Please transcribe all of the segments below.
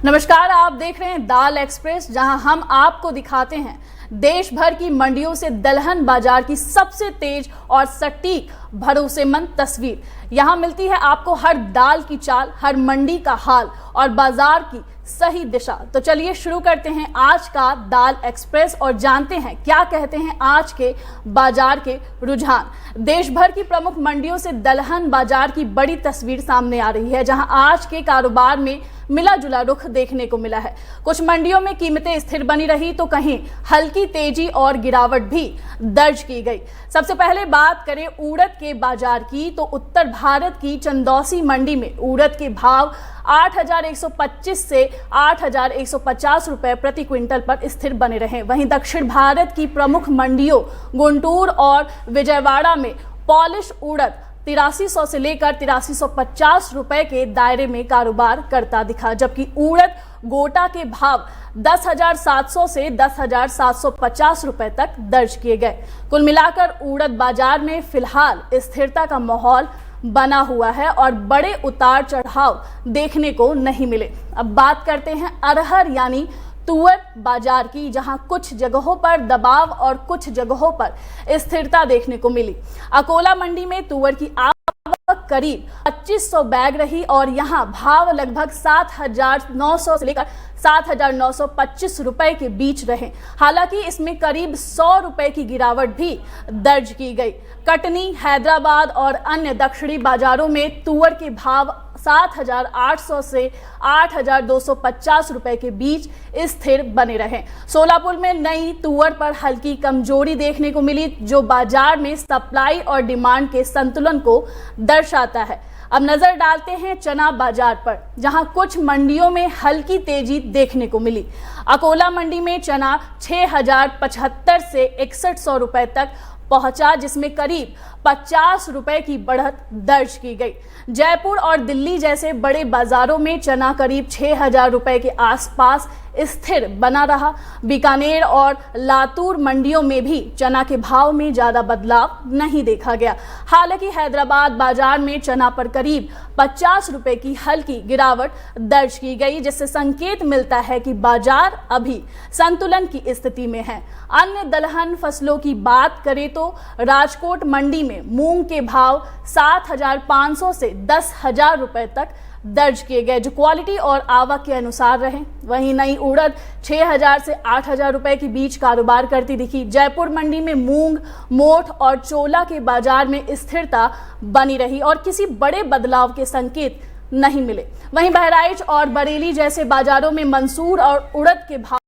नमस्कार, आप देख रहे हैं दाल एक्सप्रेस, जहां हम आपको दिखाते हैं देश भर की मंडियों से दलहन बाजार की सबसे तेज और सटीक भरोसेमंद तस्वीर। यहां मिलती है आपको हर दाल की चाल, हर मंडी का हाल और बाजार की सही दिशा। तो चलिए शुरू करते हैं आज का दाल एक्सप्रेस और जानते हैं क्या कहते हैं आज के बाजार के रुझान। देश भर की प्रमुख मंडियों से दलहन बाजार की बड़ी तस्वीर सामने आ रही है, जहां आज के कारोबार में मिला जुला रुख देखने को मिला है। कुछ मंडियों में कीमतें स्थिर बनी रही तो कहीं हल्की तेजी और गिरावट भी दर्ज की गई। सबसे पहले बात करें उड़द के बाजार की, तो उत्तर भारत की चंदौसी मंडी में उड़द के भाव 8,125 से 8,150 रुपए प्रति क्विंटल पर स्थिर बने रहे। वहीं दक्षिण भारत की प्रमुख मंडियों गुंटूर और विजयवाड़ा में पॉलिश उड़द 8300 से लेकर 8350 रुपए के दायरे में कारोबार करता दिखा, जबकि उड़द गोटा के भाव 10,700 से 10,750 रुपए तक दर्ज किए गए। कुल मिलाकर उड़द बाजार में फिलहाल स्थिरता का माहौल बना हुआ है और बड़े उतार चढ़ाव देखने को नहीं मिले। अब बात करते हैं अरहर यानी तुअर बाजार की, जहां कुछ जगहों पर दबाव और कुछ जगहों पर स्थिरता देखने को मिली। अकोला मंडी में तुअर की आवक करीब 2500 बैग रही और यहां भाव लगभग 7,900 से लेकर 7,925 रुपए के बीच रहे। हालांकि इसमें करीब 100 रुपए की गिरावट भी दर्ज की गई। कटनी, हैदराबाद और अन्य दक्षिणी बाजारों में तुअर के भाव 7,800 से 8,250 रुपए के बीच स्थिर बने रहे। सोलापुर में नई तुअर पर हल्की कमजोरी देखने को मिली, जो बाजार में सप्लाई और डिमांड के संतुलन को दर्शाता है। अब नजर डालते हैं चना बाजार पर, जहां कुछ मंडियों में हल्की तेजी देखने को मिली। अकोला मंडी में चना 6,075 से 6100 रुपए तक पहुंचा, जिसमें करीब 50 रुपए की बढ़त दर्ज की गई। जयपुर और दिल्ली जैसे बड़े बाजारों में चना करीब 6,000 रुपए के आसपास स्थिर बना रहा। बीकानेर और लातूर मंडियों में भी चना के भाव में ज्यादा बदलाव नहीं देखा गया। हालांकि हैदराबाद बाजार में चना पर करीब 50 रुपए की हल्की गिरावट दर्ज की गई, जिससे संकेत मिलता है कि बाजार अभी संतुलन की स्थिति में है। अन्य दलहन फसलों की बात करें तो राजकोट मंडी में मूंग के भाव 7,500 से 10,000 रुपए तक दर्ज किए गए, जो क्वालिटी और आवक के अनुसार रहे। वहीं नई उड़द 6,000 से 8,000 रुपए के बीच कारोबार करती दिखी। जयपुर मंडी में मूंग, मोठ और चोला के बाजार में स्थिरता बनी रही और किसी बड़े बदलाव के संकेत नहीं मिले। वहीं बहराइच और बरेली जैसे बाजारों में मंसूर और उड़द के भाव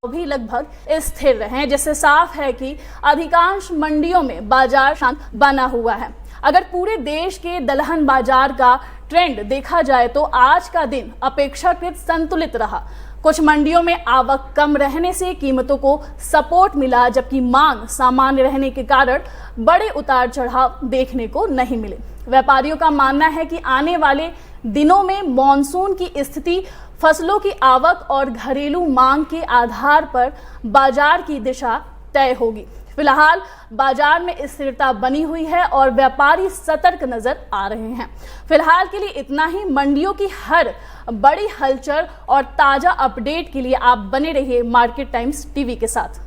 भी लगभग स्थिर रहे, जिससे साफ है कि अधिकांश मंडियों में बाजार शांत बना हुआ है। अगर पूरे देश के दलहन बाजार का ट्रेंड देखा जाए तो आज का दिन अपेक्षाकृत संतुलित रहा। कुछ मंडियों में आवक कम रहने से कीमतों को सपोर्ट मिला, जबकि मांग सामान्य रहने के कारण बड़े उतार चढ़ाव देखने को नहीं मिले। व्यापारियों का मानना है कि आने वाले दिनों में मॉनसून की स्थिति, फसलों की आवक और घरेलू मांग के आधार पर बाजार की दिशा तय होगी। फिलहाल बाजार में स्थिरता बनी हुई है और व्यापारी सतर्क नजर आ रहे हैं। फिलहाल के लिए इतना ही। मंडियों की हर बड़ी हलचल और ताजा अपडेट के लिए आप बने रहिए मार्केट टाइम्स टीवी के साथ।